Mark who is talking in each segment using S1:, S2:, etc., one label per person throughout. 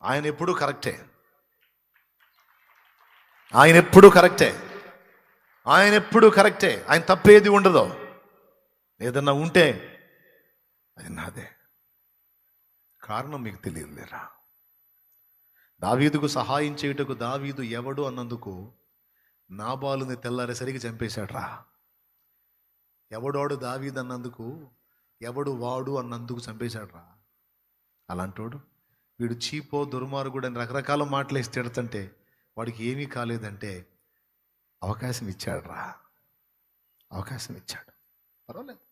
S1: ఆయన ఎప్పుడూ కరెక్టే, ఆయన ఎప్పుడూ కరెక్టే, ఆయన ఎప్పుడూ కరెక్టే. ఆయన తప్పేది ఉండదు. ఏదన్నా ఉంటే అది నాదే. కారణం మీకు తెలియదులేరా. దావీదుకు సహాయం చేయుటకు దావీదు ఎవడు అన్నందుకు నాబాలుని తెల్లారేసరికి చంపేశాడు రా. ఎవడోడు దావీదు అన్నందుకు, ఎవడు వాడు అన్నందుకు చంపేశాడు రా. అలాంటోడు వీడు చీపో దుర్మార్గుడు అని రకరకాల మాటలు వేసి తిడుతుంటే వాడికి ఏమీ కాలేదంటే అవకాశం ఇచ్చాడు రా, అవకాశం ఇచ్చాడు. పర్వాలేదు.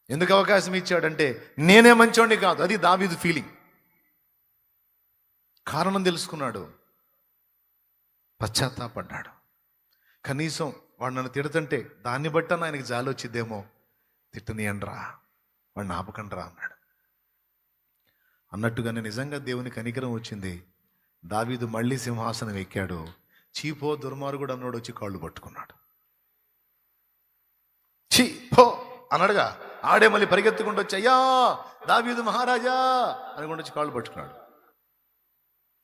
S1: ఎందుకు అవకాశం ఇచ్చాడంటే నేనే మంచోడిని కాదు, అది దావీదు ఫీలింగ్. కారణం తెలుసుకున్నాడు, పశ్చాత్తాపడ్డాడు. కనీసం వాడు నన్ను తిడుతుంటే దాన్ని బట్టి ఆయనకి జాలి వచ్చిద్దేమో, తిట్టనియండ్రా, వాడిని ఆపకండ్రా అన్నాడు. అన్నట్టుగానే నిజంగా దేవుని కనికరం వచ్చింది. దావీదు మళ్ళీ సింహాసనం ఎక్కాడు. చీపో దుర్మార్గుడు అన్నోడు వచ్చి కాళ్ళు పట్టుకున్నాడు. చీ పో అన్నాడుగా. ఆడే మళ్ళీ పరిగెత్తుకుంటూ వచ్చి అయ్యా దావీదు మహారాజా అనుకుంటూ వచ్చి కాళ్ళు పట్టుకున్నాడు.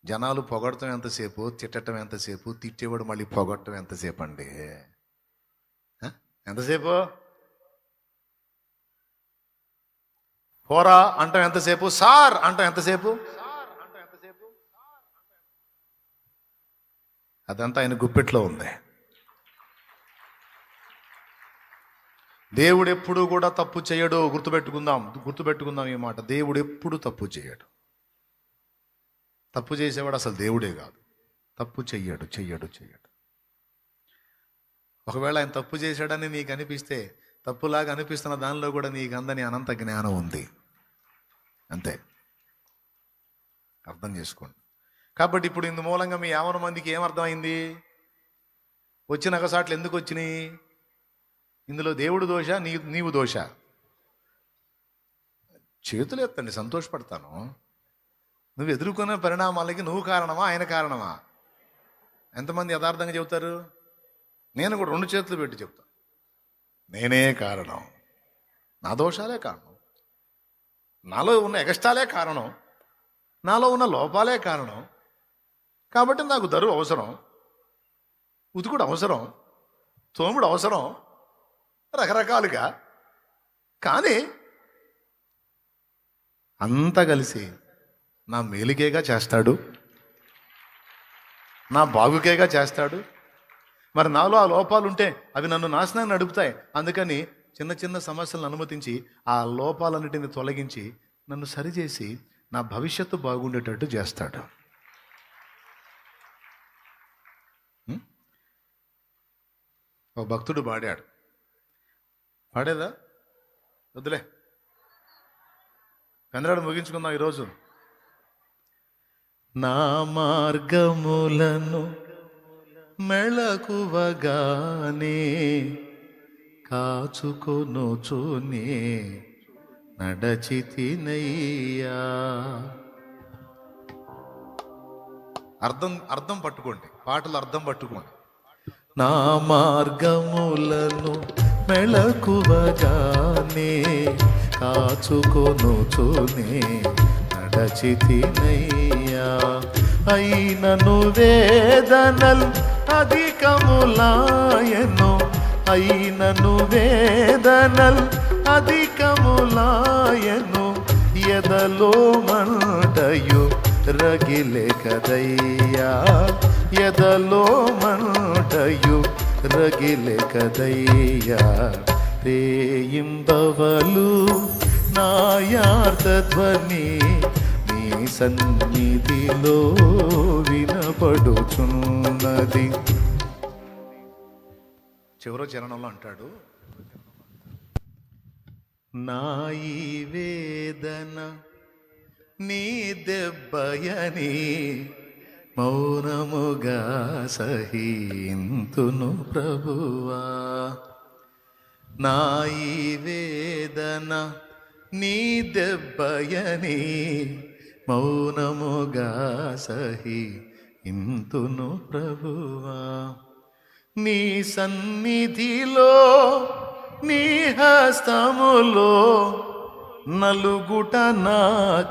S1: జనాలు పొగడటం ఎంతసేపు, తిట్టడం ఎంతసేపు, తిట్టేవాడు మళ్ళీ పొగడటం ఎంతసేపు అండి? ఎంతసేపు? పోరా అంటాం ఎంతసేపు, సార్ అంటాం ఎంతసేపు. అదంతా ఆయన గుప్పెట్లో ఉంది. దేవుడు ఎప్పుడు కూడా తప్పు చేయడు. గుర్తుపెట్టుకుందాం ఈ మాట. దేవుడు ఎప్పుడు తప్పు చేయడు. తప్పు చేసేవాడు అసలు దేవుడే కాదు. తప్పు చెయ్యడు. ఒకవేళ ఆయన తప్పు చేశాడని నీకు అనిపిస్తే, తప్పులాగా అనిపిస్తున్న దానిలో కూడా నీకు అందని అనంత జ్ఞానం ఉంది. అంతే, అర్థం చేసుకోండి. కాబట్టి ఇప్పుడు ఇందు మూలంగా మీ 50 మందికి ఏమర్థమైంది? వచ్చిన అగసాట్లు ఎందుకు వచ్చినాయి? ఇందులో దేవుడు దోష, నీవు దోష? చేతులు ఎత్తండి, సంతోషపడతాను. నువ్వు ఎదుర్కొన్న పరిణామాలకి నువ్వు కారణమా, ఆయన కారణమా? ఎంతమంది యథార్థంగా చెబుతారు? నేను కూడా 2 చేతులు పెట్టి చెప్తాను, నేనే కారణం, నా దోషాలే కారణం, నాలో ఉన్న ఎగస్టాలే కారణం, నాలో ఉన్న లోపాలే కారణం. కాబట్టి నాకు దరువు అవసరం, ఉతుకుడు అవసరం, తోముడు అవసరం, రకరకాలుగా. కానీ అంతా కలిసి నా మేలుకేగా చేస్తాడు, నా బాగుకేగా చేస్తాడు. మరి నాలో ఆ లోపాలు ఉంటే అవి నన్ను నాశనాన్ని నడుపుతాయి. అందుకని చిన్న చిన్న సమస్యలను అనుమతించి ఆ లోపాలన్నిటిని తొలగించి నన్ను సరిచేసి నా భవిష్యత్తు బాగుండేటట్టు చేస్తాడు. ఒక భక్తుడు పాడేదా? వద్దులే, కందరాడు ముగించుకుందాం ఈరోజు. నా మార్గములను మెళకువగానే కాచుకొనుచునే నడచితినయ్యా. అర్థం పట్టుకోండి, పాటలు అర్థం పట్టుకోండి. నా మార్గములను మెళకువగానే కాచుకొనుచునే నడచితినయ్యా. అయినను వేదనల్ అధికములాయను, అయినను వేదనల్ అధికములాయను. ఎదలో మంటయు రగిలే కదయ్యా, ఎదలో మంటయు రగిలే కదయ్యా. రేయింబవలు నాయార్థధ్వని నీ సన్నిధిలో వినపడుచున్నది. చివరో చరణంలో అంటాడు, నా ఈ వేదన నీ దెబ్బయని మౌనముగా సహింతును ప్రభువా. నా ఈ వేదన నీ దెబ్బయని మౌనముగా సహింతును ప్రభువా. నీ సన్నిధిలో నీ హస్తములో నలుగుట నా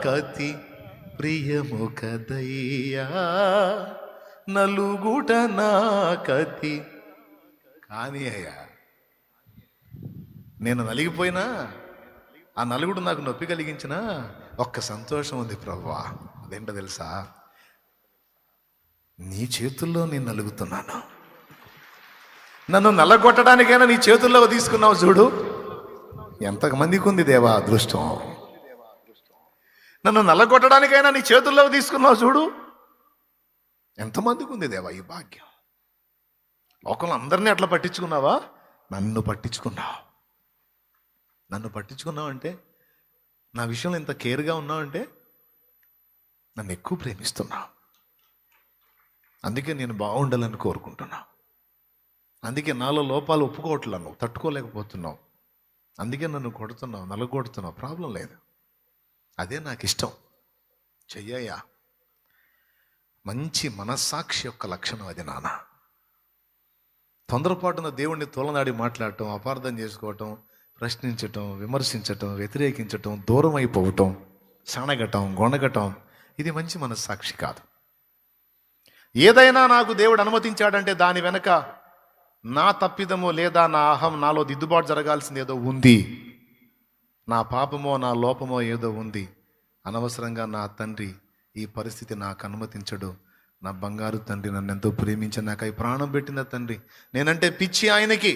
S1: కతి ప్రియము కదయ్యా నలుగుట నా కతి. కానీ అయ్యా నేను నలిగిపోయినా ఆ నలుగుడు నాకు నొప్పి కలిగించిన ఒక్క సంతోషం ఉంది ప్రభువా. అదేంటో తెలుసా? నీ చేతుల్లో నేను నలుగుతున్నాను. నన్ను నల్లగొట్టడానికైనా నీ చేతుల్లో తీసుకున్నావు చూడు. ఎంతమందికి ఉంది దేవా అదృష్టం. నన్ను నల్లగొట్టడానికైనా నీ చేతుల్లో తీసుకున్నావు చూడు. ఎంతమందికి ఉంది దేవా ఈ భాగ్యం. లోకంలో అందరినీ అట్లా పట్టించుకున్నావా? నన్ను పట్టించుకున్నావు. నన్ను పట్టించుకున్నావు అంటే, నా విషయంలో ఇంత కేర్గా ఉన్నావు అంటే నన్ను ఎక్కువ ప్రేమిస్తున్నావు. అందుకే నేను బాగుండాలని కోరుకుంటున్నా. అందుకే నాలో లోపాలు ఒప్పుకోవట్లను, తట్టుకోలేకపోతున్నావు. అందుకే నన్ను కొడుతున్నావు, నలగొడుతున్నావు. ప్రాబ్లం లేదు, అదే నాకు ఇష్టం. చెయ్యయ్యా. మంచి మనస్సాక్షి యొక్క లక్షణం అది నాన్న. తొందరపాటున దేవుణ్ణి తోలనాడి మాట్లాడటం, అపార్థం చేసుకోవటం, ప్రశ్నించటం, విమర్శించటం, వ్యతిరేకించటం, దూరం అయిపోవటం, సనగటం, గొనగటం, ఇది మంచి మనస్సాక్షి కాదు. ఏదైనా నాకు దేవుడు అనుమతించాడంటే దాని వెనక నా తప్పిదమో లేదా నా అహం, నాలో దిద్దుబాటు జరగాల్సింది ఏదో ఉంది. నా పాపమో నా లోపమో ఏదో ఉంది. అనవసరంగా నా తండ్రి ఈ పరిస్థితి నాకు అనుమతించడు. నా బంగారు తండ్రి నన్ను ఎంతో ప్రేమించి నాకై ప్రాణం పెట్టిన తండ్రి. నేనంటే పిచ్చి ఆయనకి.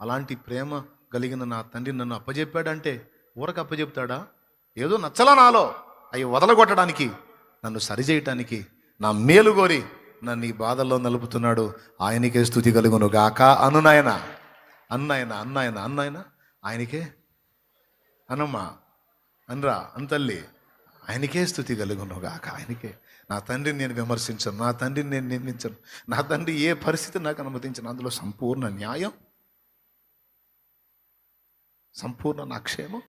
S1: అలాంటి ప్రేమ కలిగిన నా తండ్రి నన్ను అప్పజెప్పాడంటే ఊరకు అప్పజెప్తాడా? ఏదో నచ్చలా నాలో అవి వదలగొట్టడానికి, నన్ను సరిచేయటానికి, నా మేలు కోరి నన్ను ఈ బాధల్లో నలుపుతున్నాడు. ఆయనకే స్తుతి కలుగును గాక. అనునాయన అన్నాయన అన్నాయన అన్నాయన ఆయనకే అనమ్మా అనరా అంతల్లి, ఆయనకే స్తుతి కలుగును గాక. ఆయనకే. నా తండ్రిని నేను విమర్శించను, నా తండ్రిని నేను నిందించను. నా తండ్రి ఏ పరిస్థితి నాకు అనుమతించను, అందులో సంపూర్ణ న్యాయం, సంపూర్ణ నా క్షేమం.